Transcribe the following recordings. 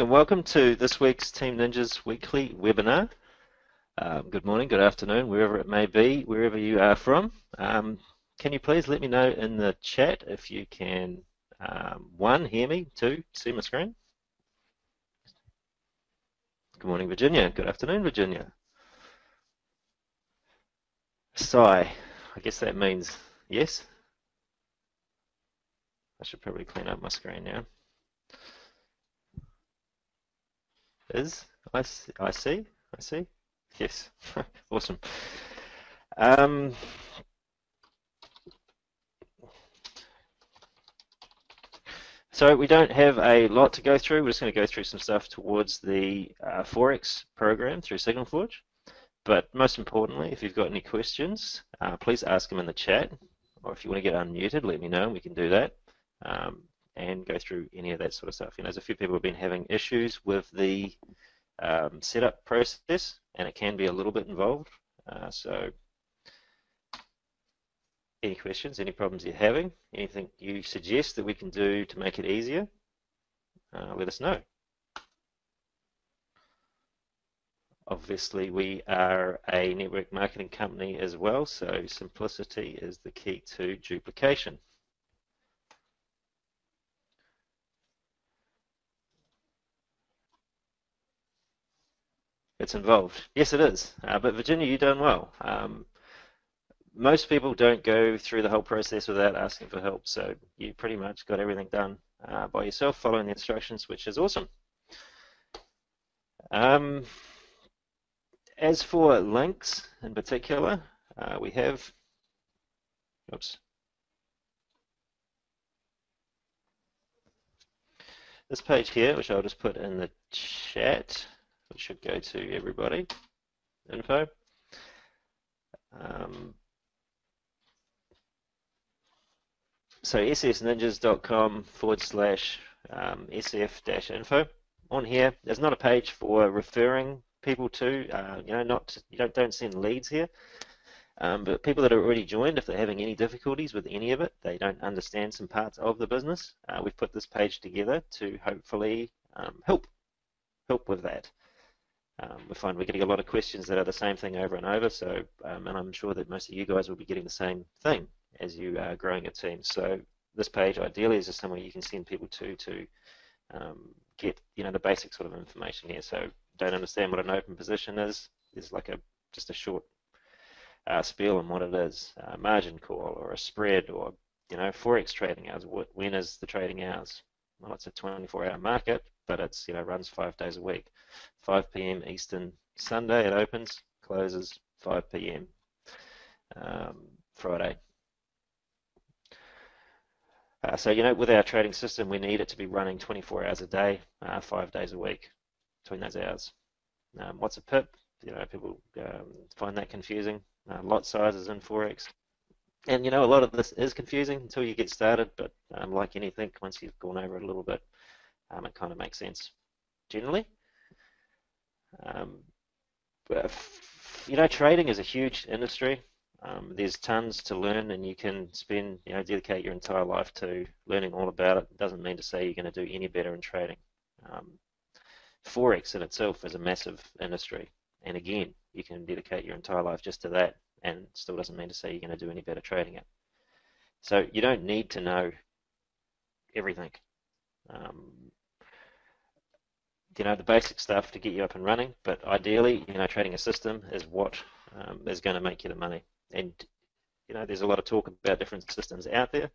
morning and welcome to this week's TeamNinjaz weekly webinar. Good morning, good afternoon, wherever it may be, wherever you are from. Can you please let me know in the chat if you can, one, hear me, two, see my screen? Good morning, Virginia. Good afternoon, Virginia. Sigh. I guess that means yes. I should probably clean up my screen now. I see. Yes. Awesome. So we don't have a lot to go through. We're just going to go through some stuff towards the forex program through SignalForge. But most importantly, if you've got any questions, please ask them in the chat. Or if you want to get unmuted, let me know and we can do that. And go through any of that sort of stuff. You know, there's a few people who have been having issues with the setup process, and it can be a little bit involved. So any questions, any problems you're having, anything you suggest that we can do to make it easier, let us know. Obviously, we are a network marketing company as well, so simplicity is the key to duplication. It's involved. Yes, it is. But Virginia, you're doing well. Most people don't go through the whole process without asking for help, so you pretty much got everything done by yourself, following the instructions, which is awesome. As for links in particular, we have, this page here, which I'll just put in the chat, which should go to everybody, info. So ssninjaz.com/sf-info. On here, there's not a page for referring people to, you don't send leads here. But people that are already joined, if they're having any difficulties with any of it, they don't understand some parts of the business, we've put this page together to hopefully help with that. We find we're getting a lot of questions that are the same thing over and over, so and I'm sure that most of you guys will be getting the same thing as you are growing a team. So this page ideally is just somewhere you can send people to get the basic sort of information here. So don't understand what an open position is. There's like just a short spiel on what it is, margin call or a spread, or forex trading hours. When is the trading hours? Well, it's a 24-hour market, but it's runs 5 days a week. 5 p.m. Eastern Sunday it opens, closes 5 p.m. Friday. So with our trading system, we need it to be running 24 hours a day, 5 days a week between those hours. What's a pip? People find that confusing. Lot sizes in forex, and a lot of this is confusing until you get started. But like anything, once you've gone over it a little bit, it kind of makes sense generally. Trading is a huge industry. There's tons to learn, and you can dedicate your entire life to learning all about it. It doesn't mean to say you're going to do any better in trading. Forex in itself is a massive industry, and again, you can dedicate your entire life just to that, and it still doesn't mean to say you're going to do any better trading it. So you don't need to know everything. The basic stuff to get you up and running, but ideally, trading a system is what is going to make you the money. And there's a lot of talk about different systems out there.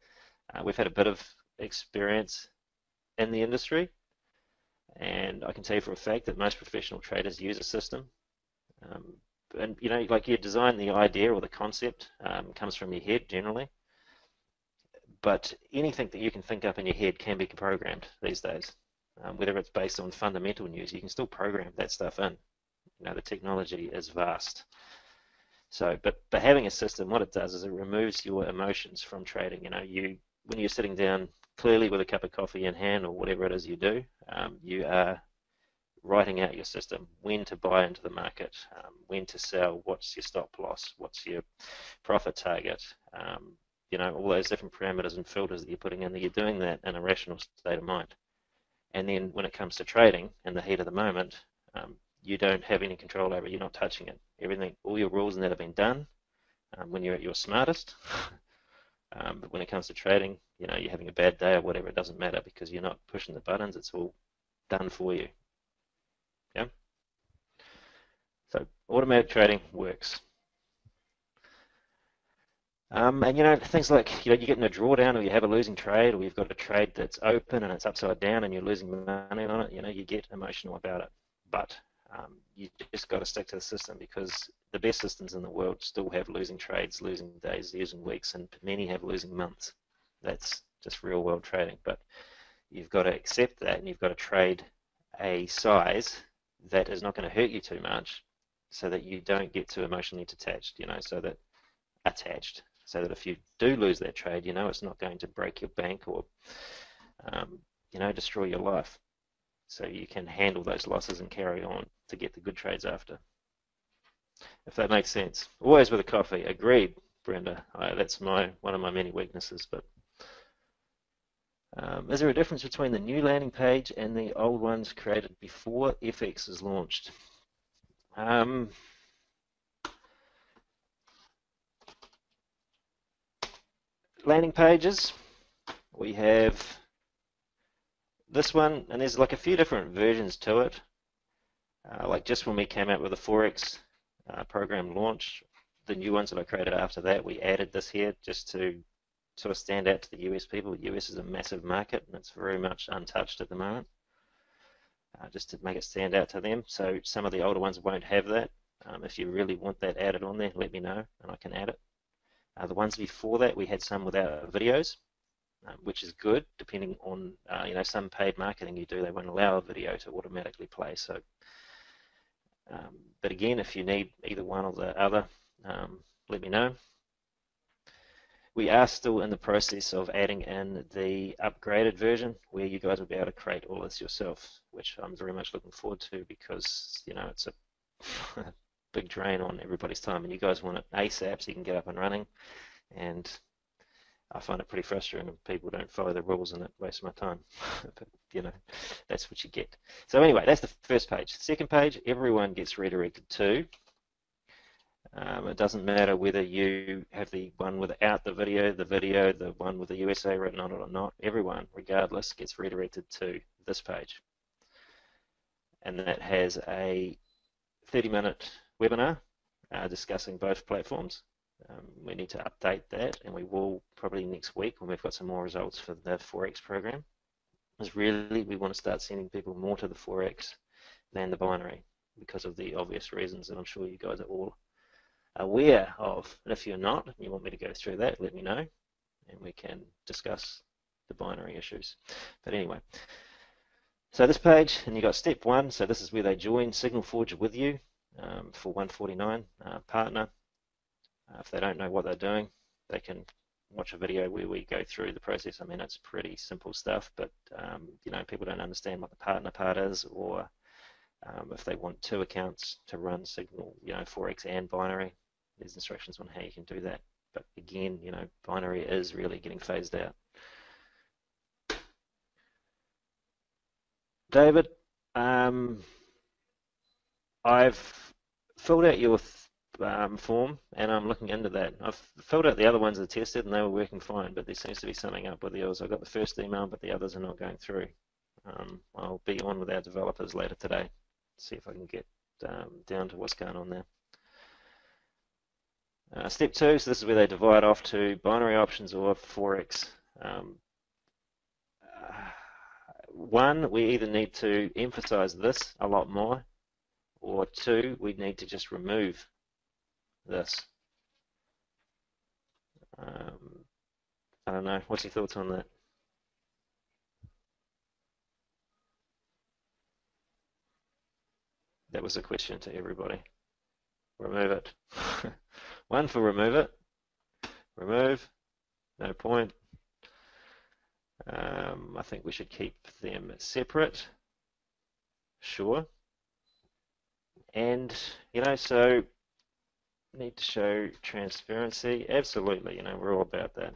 We've had a bit of experience in the industry, and I can tell you for a fact that most professional traders use a system. And like you design the idea or the concept comes from your head generally, but anything that you can think up in your head can be programmed these days. Whether it's based on fundamental news, you can still program that stuff in. The technology is vast. So, but having a system, what it does is it removes your emotions from trading. When you're sitting down clearly with a cup of coffee in hand or whatever it is you do, you are writing out your system, when to buy into the market, when to sell, what's your stop loss, what's your profit target, all those different parameters and filters that you're putting in there. You're doing that in a rational state of mind. And then when it comes to trading in the heat of the moment, you don't have any control over it. You're not touching it. Everything, all your rules and that have been done when you're at your smartest. But when it comes to trading, you're having a bad day or whatever, it doesn't matter because you're not pushing the buttons. It's all done for you. Yeah. So automatic trading works. And things like you get in a drawdown or you have a losing trade or you've got a trade that's open and it's upside down and you're losing money on it, you get emotional about it. But you just got to stick to the system because the best systems in the world still have losing trades, losing days, losing weeks, and many have losing months. That's just real world trading. But you've got to accept that and you've got to trade a size that is not going to hurt you too much so that you don't get too emotionally attached, so that if you do lose that trade, it's not going to break your bank or, destroy your life. So you can handle those losses and carry on to get the good trades after. If that makes sense. Always with a coffee. Agreed, Brenda. That's one of my many weaknesses. But is there a difference between the new landing page and the old ones created before FX is launched? Landing pages, we have this one, and there's like a few different versions to it. Like just when we came out with the forex program launch, the new ones that I created after that, we added this here just to sort of stand out to the US people. The US is a massive market and it's very much untouched at the moment, just to make it stand out to them. So some of the older ones won't have that. If you really want that added on there, let me know and I can add it. The ones before that, we had some without videos, which is good, depending on, some paid marketing you do, they won't allow a video to automatically play. So, but again, if you need either one or the other, let me know. We are still in the process of adding in the upgraded version where you guys will be able to create all this yourself, which I'm very much looking forward to because, it's a big drain on everybody's time and you guys want it ASAP so you can get up and running, and I find it pretty frustrating when people don't follow the rules and it wastes my time. But that's what you get. So anyway, that's the first page. Second page, everyone gets redirected to. It doesn't matter whether you have the one without the video, the one with the USA written on it or not. Everyone, regardless, gets redirected to this page. And that has a 30-minute webinar discussing both platforms. We need to update that, and we will probably next week when we've got some more results for the forex program. Because really, we want to start sending people more to the forex than the binary because of the obvious reasons that I'm sure you guys are all aware of. And if you're not, and you want me to go through that, let me know, and we can discuss the binary issues. But anyway, so this page, and you got step 1. So this is where they join Signal Forge with you for 149 partner. If they don't know what they're doing, they can watch a video where we go through the process. I mean, it's pretty simple stuff, but people don't understand what the partner part is, or if they want 2 accounts to run Signal, forex and binary, there's instructions on how you can do that. But again, binary is really getting phased out. David, I've filled out your form and I'm looking into that. I've filled out the other ones that are tested and they were working fine, but there seems to be something up with yours. I got the first email, but the others are not going through. I'll be on with our developers later today, see if I can get down to what's going on there. Step 2, so this is where they divide off to binary options or forex. 1, we either need to emphasize this a lot more, or 2, we need to just remove this. I don't know, what's your thoughts on that? That was a question to everybody. Remove it. 1 for remove it. Remove, no point. I think we should keep them separate. Sure. And, so need to show transparency. Absolutely, we're all about that.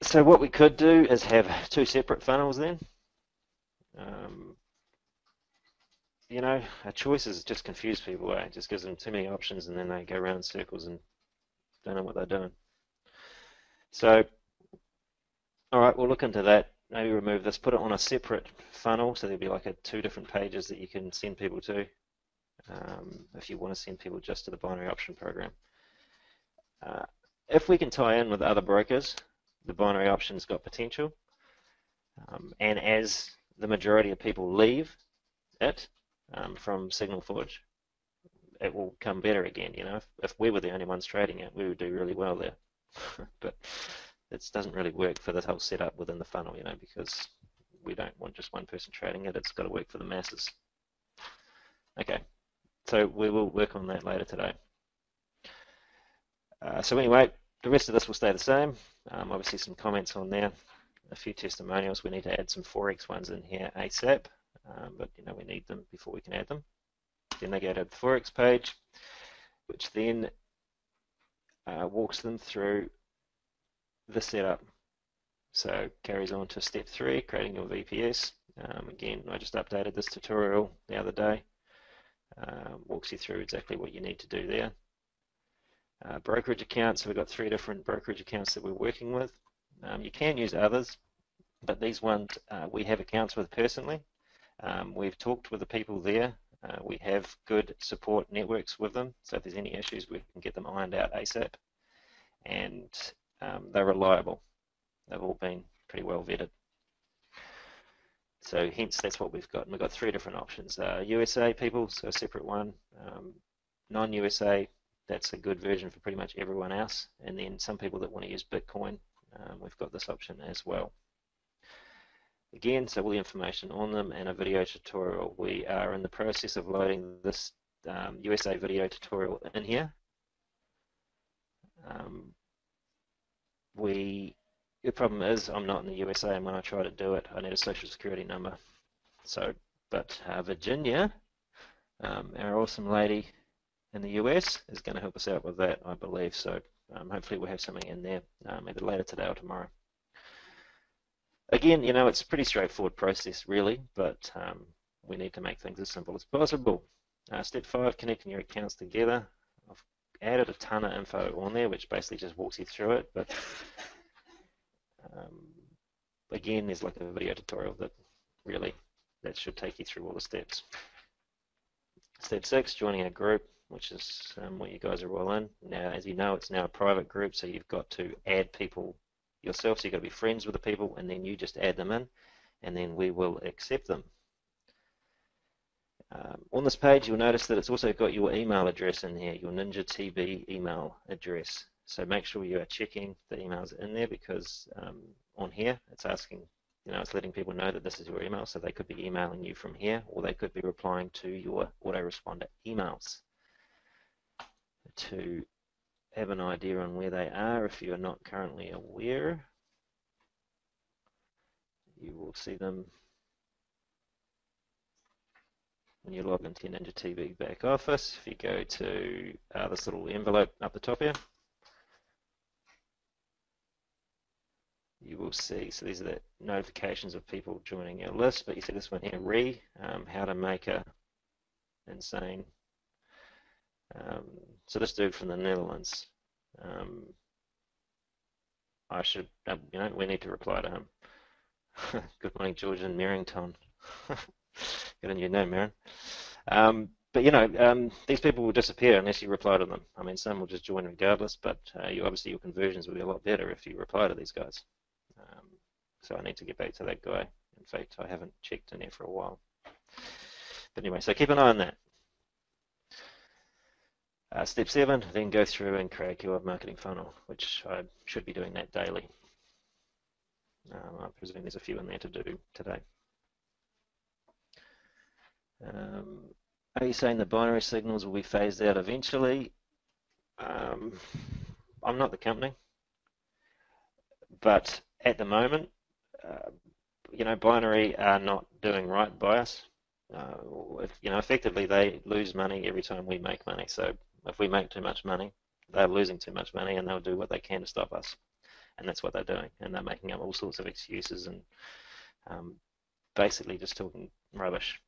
So what we could do is have two separate funnels then. Um, you know, our choices just confuse people, eh? It just gives them too many options and then they go around in circles and don't know what they're doing. So, all right, we'll look into that. Maybe remove this, put it on a separate funnel, so there'll be like two different pages that you can send people to if you want to send people just to the binary option program. If we can tie in with other brokers, the binary option's got potential. And as the majority of people leave it from Signal Forge, it will come better again. You know, if we were the only ones trading it, we would do really well there. But it doesn't really work for this whole setup within the funnel, you know, because we don't want just one person trading it. It's got to work for the masses. Okay, so we will work on that later today. So anyway, the rest of this will stay the same. Obviously some comments on there, a few testimonials. We need to add some forex ones in here ASAP, but you know, we need them before we can add them. Then they go to the forex page, which then walks them through the setup. So carries on to step 3, creating your VPS. Again, I just updated this tutorial the other day. Walks you through exactly what you need to do there. Brokerage accounts, so we've got 3 different brokerage accounts that we're working with. You can use others, but these ones we have accounts with personally. We've talked with the people there. We have good support networks with them, so if there's any issues, we can get them ironed out ASAP. And they're reliable. They've all been pretty well vetted. So hence, that's what we've got. And we've got 3 different options. USA people, so a separate one. Non-USA, that's a good version for pretty much everyone else. And then some people that want to use Bitcoin, we've got this option as well. Again, so all the information on them and a video tutorial. We are in the process of loading this USA video tutorial in here. The problem is I'm not in the USA, and when I try to do it, I need a social security number. So, but Virginia, our awesome lady in the US, is going to help us out with that, I believe. So hopefully we'll have something in there either later today or tomorrow. Again, you know, it's a pretty straightforward process, really, but we need to make things as simple as possible. Step 5, connecting your accounts together. I've added a ton of info on there, which basically just walks you through it, but again, there's like a video tutorial that should take you through all the steps. Step 6, joining a group, which is what you guys are all in. Now, as you know, it's now a private group, so you've got to add people yourself, so you've got to be friends with the people, and then you just add them in, and then we will accept them. On this page, you'll notice that it's also got your email address in here, your NinjaTB email address. So make sure you are checking the emails in there, because on here it's asking, you know, it's letting people know that this is your email, so they could be emailing you from here, or they could be replying to your autoresponder emails. To have an idea on where they are, if you are not currently aware, you will see them when you log into your NinjaTB back office. If you go to this little envelope up the top here, you will see, so these are the notifications of people joining your list, but you see this one here, how to make a insane. So this dude from the Netherlands, I should, you know, we need to reply to him. Good morning, George and Merrington. Good on you, no, Merrin. But you know, these people will disappear unless you reply to them. I mean, some will just join regardless, but obviously your conversions will be a lot better if you reply to these guys. So I need to get back to that guy. In fact, I haven't checked in there for a while. But anyway, so keep an eye on that. Step 7, then go through and create your marketing funnel, which I should be doing that daily. I presume there's a few in there to do today. Are you saying the binary signals will be phased out eventually? I'm not the company, but at the moment, you know, binary are not doing right by us. You know, effectively they lose money every time we make money. So if we make too much money, they're losing too much money, and they'll do what they can to stop us. And that's what they're doing, and they're making up all sorts of excuses and basically just talking rubbish,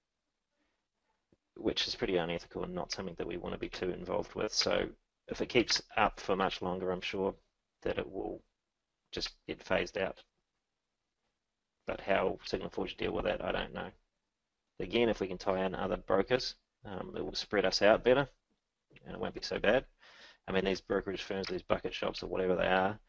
which is pretty unethical and not something that we want to be too involved with. So if it keeps up for much longer, I'm sure that it will just get phased out. But how Signal Forge deal with that, I don't know. Again, if we can tie in other brokers, it will spread us out better and it won't be so bad. I mean, these brokerage firms, these bucket shops or whatever they are,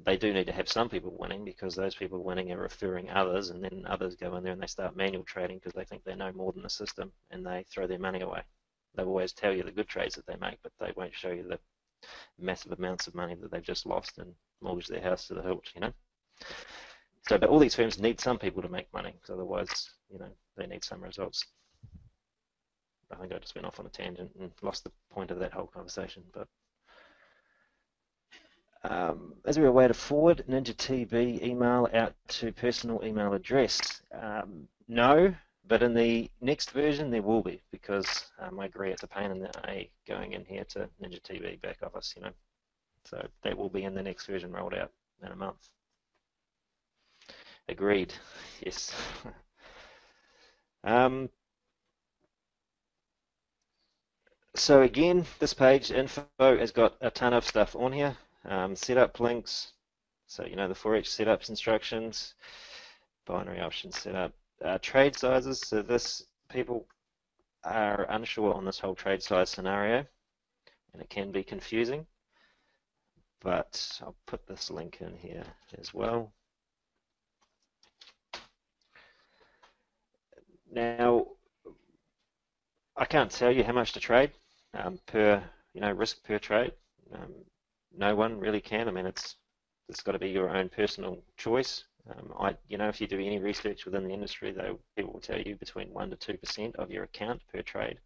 they do need to have some people winning, because those people winning are referring others, and then others go in there and they start manual trading because they think they know more than the system, and they throw their money away. They'll always tell you the good trades that they make, but they won't show you the massive amounts of money that they've just lost and mortgaged their house to the hilt, you know. So, but all these firms need some people to make money, because otherwise, you know, they need some results. I think I just went off on a tangent and lost the point of that whole conversation. But is there a way to forward NinjaTB email out to personal email address? No, but in the next version there will be, because I agree it's a pain in the A going in here to NinjaTB back office, you know. So that will be in the next version rolled out in a month. Agreed. Yes. So again, this page info has got a ton of stuff on here. Setup links, so you know, the forex setups instructions, binary option setup, trade sizes. So this, people are unsure on this whole trade size scenario, and it can be confusing. But I'll put this link in here as well. Now, I can't tell you how much to trade per, you know, risk per trade. No one really can. I mean, it's got to be your own personal choice. You know, if you do any research within the industry, people will tell you between 1 to 2% of your account per trade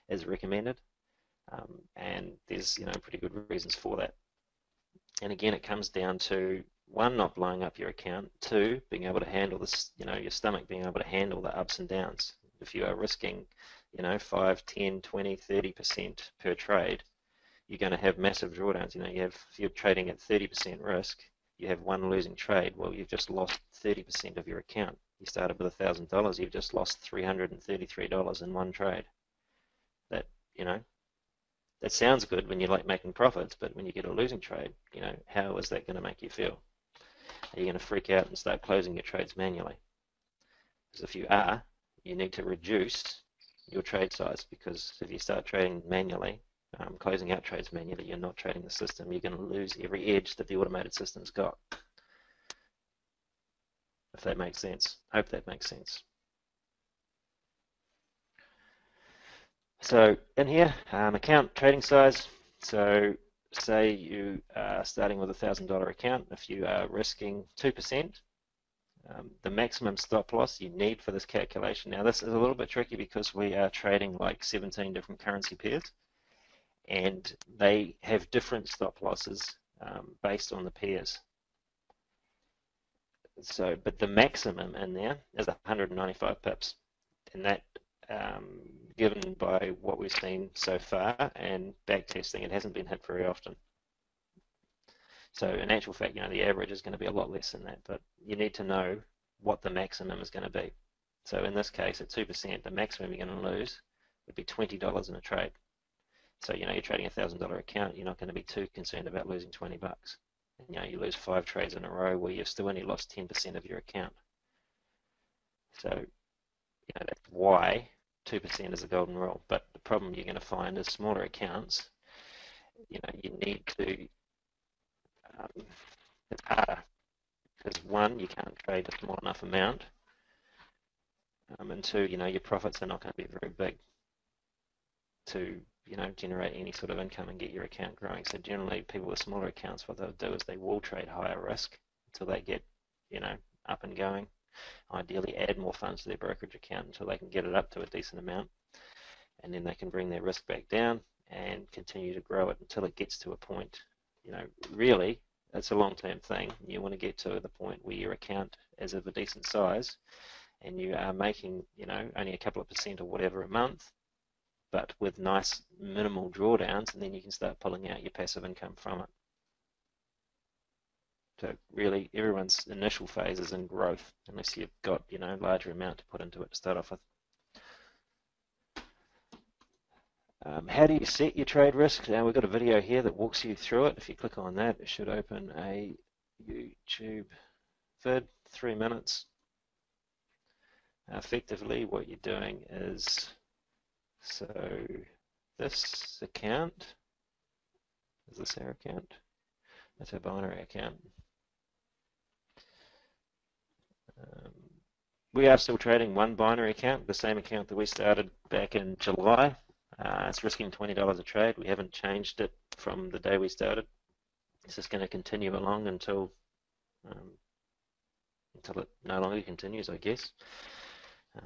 is recommended, and there's, you know, pretty good reasons for that. And again, it comes down to, one, not blowing up your account, two, being able to handle this, you know, your stomach being able to handle the ups and downs. If you are risking, you know, 5, 10, 20, 30% per trade, you're going to have massive drawdowns. You know, if you're trading at 30% risk, you have one losing trade, well, you've just lost 30% of your account. You started with $1,000, you've just lost $333 in one trade. That, you know, that sounds good when you're like making profits, but when you get a losing trade, you know, how is that going to make you feel? Are you going to freak out and start closing your trades manually? Because if you are, you need to reduce your trade size, because if you start trading manually, closing out trades manually, you're not trading the system. You're going to lose every edge that the automated system's got. If that makes sense. I hope that makes sense. So in here, account trading size. So say you are starting with $1,000 account. If you are risking 2%, the maximum stop loss you need for this calculation. Now this is a little bit tricky because we are trading like 17 different currency pairs, and they have different stop losses based on the pairs. So, but the maximum in there is 195 pips, and that given by what we've seen so far and back testing, it hasn't been hit very often. So in actual fact, you know, the average is going to be a lot less than that, but you need to know what the maximum is going to be. So in this case, at 2%, the maximum you're going to lose would be $20 in a trade. So, you know, you're trading $1,000 account, you're not going to be too concerned about losing 20 bucks. And, you know, you lose 5 trades in a row where you've still only lost 10% of your account. So, you know, that's why 2% is a golden rule. But the problem you're going to find is smaller accounts, you know, you need to, it's harder. Because one, you can't trade a small enough amount. And two, you know, your profits are not going to be very big to, you know, generate any sort of income and get your account growing. So generally, people with smaller accounts, what they'll do is they will trade higher risk until they get, you know, up and going. Ideally, add more funds to their brokerage account until they can get it up to a decent amount, and then they can bring their risk back down and continue to grow it until it gets to a point. You know, really, it's a long-term thing. You want to get to the point where your account is of a decent size, and you are making, you know, only a couple of % or whatever a month, but with nice minimal drawdowns, and then you can start pulling out your passive income from it. So really, everyone's initial phase is in growth, unless you've got, you know, a larger amount to put into it to start off with. How do you set your trade risk? Now we've got a video here that walks you through it. If you click on that, it should open a YouTube vid, 3 minutes. Effectively, what you're doing is, so this account, is this our account? That's our binary account. We are still trading one binary account, the same account that we started back in July. It's risking $20 a trade. We haven't changed it from the day we started. It's just going to continue along until it no longer continues, I guess.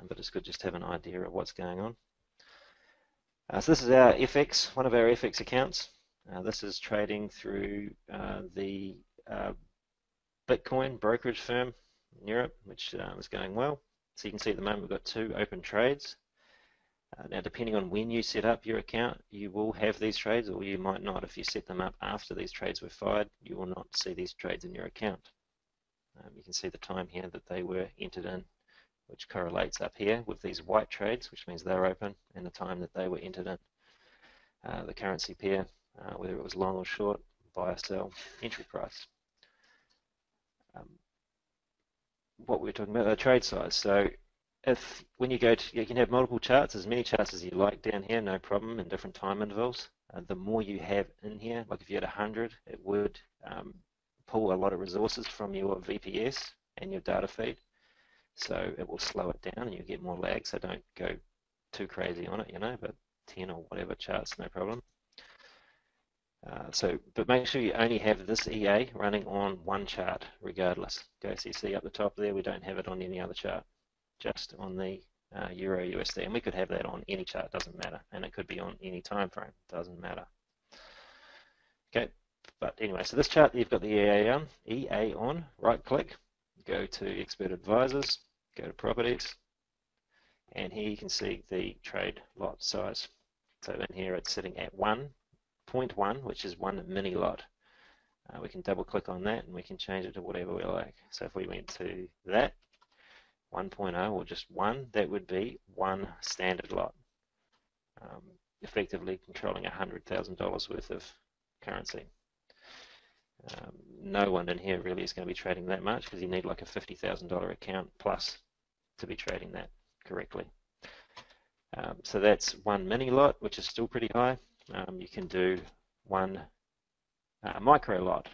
But it's good just to have an idea of what's going on. So this is our FX, one of our FX accounts. This is trading through the Bitcoin brokerage firm in Europe, which is going well. So you can see at the moment we've got 2 open trades. Now, depending on when you set up your account, you will have these trades, or you might not. If you set them up after these trades were fired, you will not see these trades in your account. You can see the time here that they were entered in, which correlates up here with these white trades, which means they're open, and the time that they were entered in. The currency pair, whether it was long or short, buy or sell, entry price. What we're talking about, the trade size. So when you go to, you can have multiple charts, as many charts as you like down here, no problem, in different time intervals. The more you have in here, like if you had 100, it would pull a lot of resources from your VPS and your data feed. So it will slow it down and you get more lag, so don't go too crazy on it, you know, but 10 or whatever charts, no problem. But make sure you only have this EA running on one chart regardless. Okay, so you see up the top there, we don't have it on any other chart, just on the Euro USD, and we could have that on any chart, doesn't matter, and it could be on any time frame, doesn't matter. Okay, but anyway, so this chart, you've got the EA on, right click, go to Expert Advisors, go to Properties, and here you can see the trade lot size. So in here it's sitting at 1.1, which is one mini lot. We can double click on that and we can change it to whatever we like. So if we went to that, 1.0 or just 1, that would be one standard lot, effectively controlling $100,000 worth of currency. No one in here really is going to be trading that much, because you need like a $50,000 account plus to be trading that correctly. So that's one mini lot, which is still pretty high. You can do one micro lot,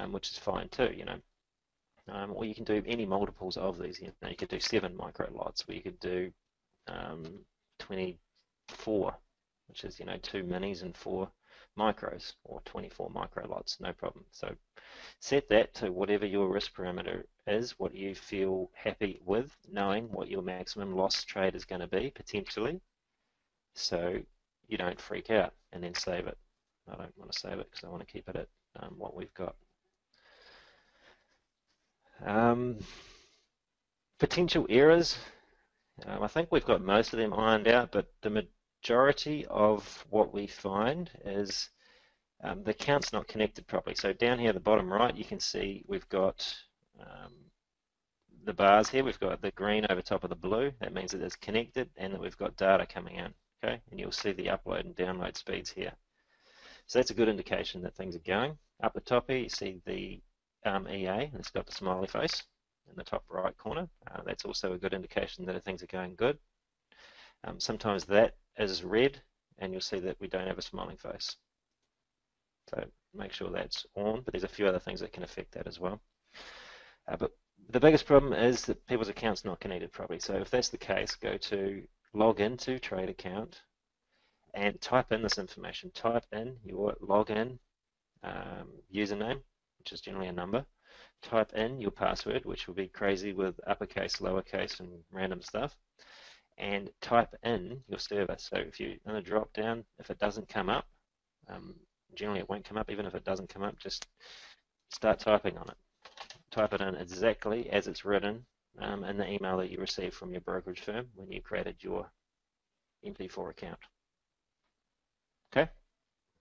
which is fine too, you know. Or you can do any multiples of these. You know, you could do 7 micro lots, or you could do 24, which is, you know, 2 minis and 4 micros, or 24 micro lots, no problem. So set that to whatever your risk parameter is, what you feel happy with, knowing what your maximum loss trade is going to be potentially, so you don't freak out and then save it. I don't want to save it because I want to keep it at what we've got. Potential errors, I think we've got most of them ironed out, but the majority of what we find is the account's not connected properly. So down here at the bottom right, you can see we've got the bars here. We've got the green over top of the blue. That means that it's connected and that we've got data coming in. Okay, and you'll see the upload and download speeds here. So that's a good indication that things are going. Up the top here, you see the EA, and it's got the smiley face in the top right corner. That's also a good indication that things are going good. Sometimes that is red, and you'll see that we don't have a smiling face. So make sure that's on, but there's a few other things that can affect that as well. But the biggest problem is that people's accounts not connected properly. So if that's the case, go to log into trade account and type in this information. Type in your login username, which is generally a number. Type in your password, which will be crazy with uppercase, lowercase, and random stuff. And type in your server. So if you're in a drop down, if it doesn't come up, generally it won't come up. Even if it doesn't come up, just start typing on it. Type it in exactly as it's written in the email that you received from your brokerage firm when you created your MP4 account. Okay?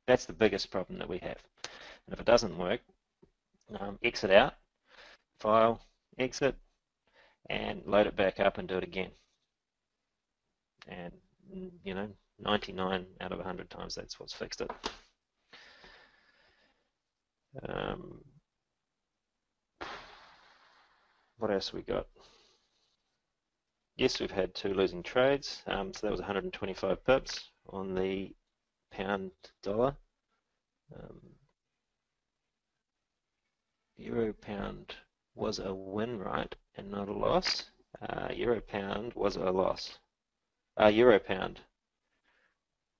That's the biggest problem that we have. And if it doesn't work, exit out, file, exit, and load it back up and do it again. And 99 out of 100 times that's what's fixed it. What else we got? Yes, we've had 2 losing trades. So that was 125 pips on the pound dollar. Euro pound was a win, right, and not a loss. Euro pound was a loss. Euro pound.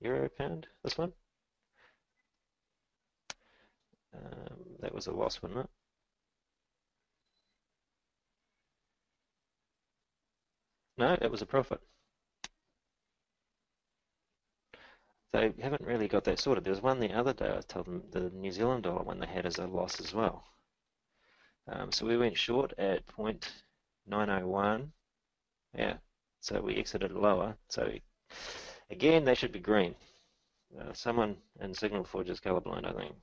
Euro pound, this one? That was a loss, wasn't it? No, it was a profit. They haven't really got that sorted. There was one the other day, I told them the New Zealand dollar one they had as a loss as well. So we went short at 0.901. Yeah, so we exited lower. So again, they should be green. Someone in Signal Forge is colorblind, I think.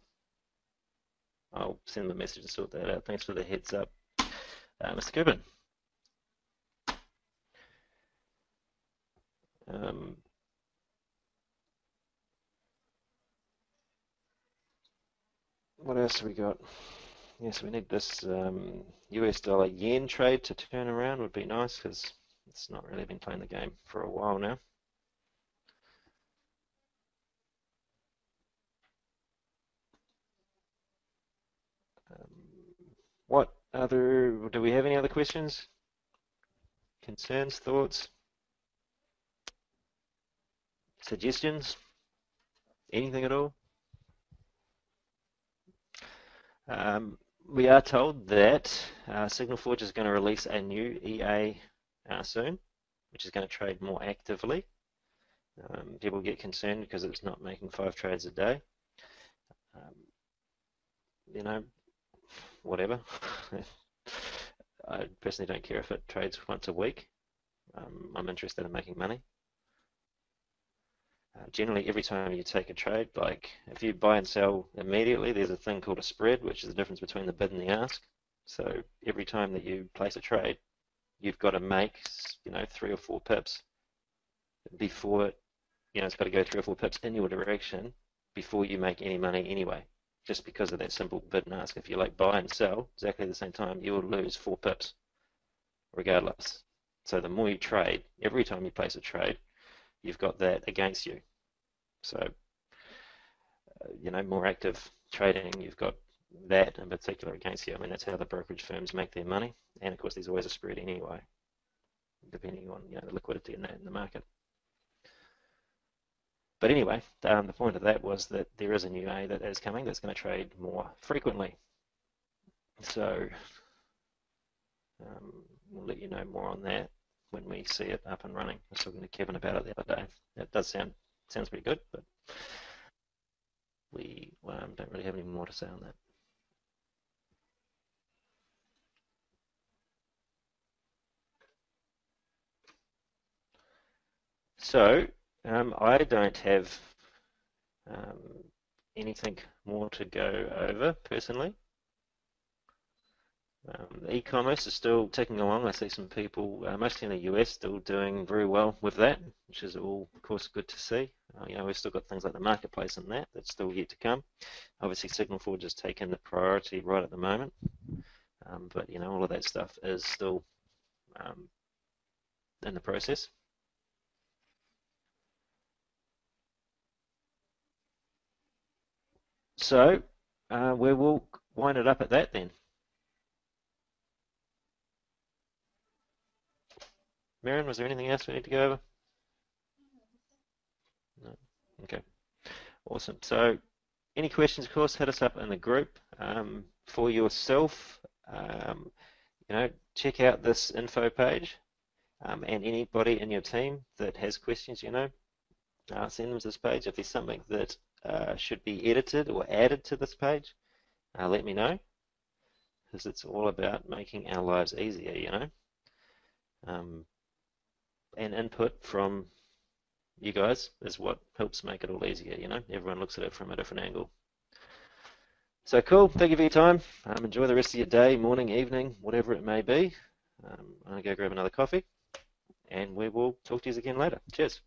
I'll send them a message to sort that out. Thanks for the heads up, Mr. Cuban. What else have we got? Yes, we need this US dollar yen trade to turn around. Would be nice because it's not really been playing the game for a while now. What other, do we have any other questions? Concerns, thoughts, suggestions? Anything at all? We are told that Signal Forge is going to release a new EA soon, which is going to trade more actively. People get concerned because it's not making 5 trades a day. Whatever. I personally don't care if it trades once a week. I'm interested in making money. Generally, every time you take a trade, like if you buy and sell immediately, there's a thing called a spread, which is the difference between the bid and the ask. So every time that you place a trade, you've got to make, 3 or 4 pips before, it's got to go 3 or 4 pips in your direction before you make any money anyway. Just because of that simple bid and ask. If you buy and sell exactly at the same time, you will lose 4 pips regardless. So the more you trade, every time you place a trade, you've got that against you. So, more active trading, you've got that in particular against you. I mean, that's how the brokerage firms make their money. And of course, there's always a spread anyway, depending on the liquidity in the market. But anyway, the point of that was that there is a new A that is coming that's going to trade more frequently. So we'll let you know more on that when we see it up and running. I was talking to Kevin about it the other day. It does sounds pretty good, but we don't really have any more to say on that. So I don't have anything more to go over personally. E-commerce is still ticking along. I see some people, mostly in the US, still doing very well with that, which is all, of course, good to see. We've still got things like the marketplace and that's still yet to come. Obviously, Signal Forge has taken the priority right at the moment, but all of that stuff is still in the process. So we will wind it up at that then. Miriam, was there anything else we need to go over? No. Okay. Awesome. So any questions, of course, hit us up in the group. For yourself, check out this info page, and anybody in your team that has questions, send them to this page. If there's something that should be edited or added to this page, let me know, because it's all about making our lives easier, and input from you guys is what helps make it all easier, everyone looks at it from a different angle. So cool. Thank you for your time. Enjoy the rest of your day, morning, evening, whatever it may be. I'm going to go grab another coffee, and we will talk to you again later. Cheers.